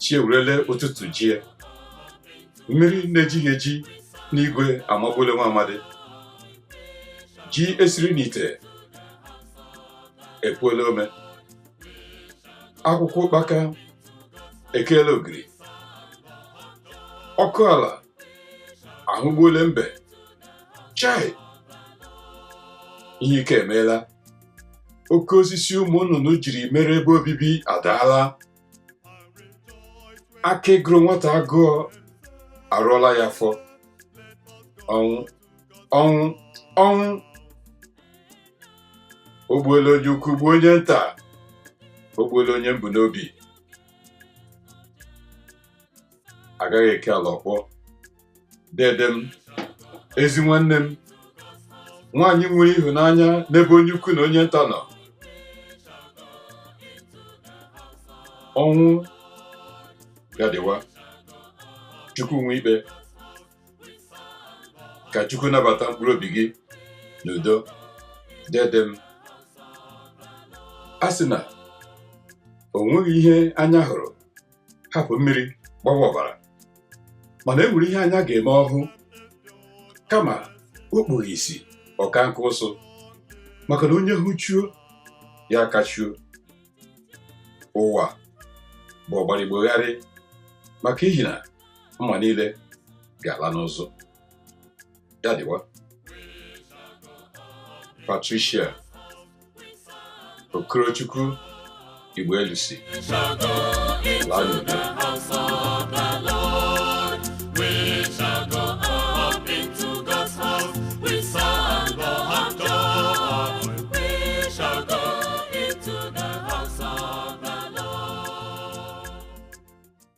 chi ewurele ụtụtụ jie mmiri na-ejighị eji n'igwe amagbule nwa amadi ji esiri n'ite epuola ome akwụkwọ ụkpaka ekeela ogiri ọkụ ala ahụgbuola mbe chai ihe ike emeela oke osisi ụmụ nnụnụ jiri mere ebe obibi adaala aka ịgụrụ nwata agụọ arụọla ya afọ ọnwụ o gbuola onye ukwu gbuo onye nta o gbuola onye mbụ n'obi agaghị eke ala ọkpọ dede m ezi nwanne m nwaanyị nwere ịhụnanya n'ebe onye ukwu na onye nta nọ ọnwụ gadịwa Chukwu nwe ikpe ka Chukwu nabata mkpụrụ obi gị n'udo dede m a sị na o nweghị ihe anya hụrụ hapụ mmiri gbawa ọbara mana e nwere ihe anya ga-eme ọhụ kama o kpuru isi ọka nke ụsụ maka na onye hụchuo ya akachuo ụwa bụ ọgbarigbogharị maka ihi na mma niile ga-ala n'ụzọ ya dịwa Patricia Okorochukwu Igboelusi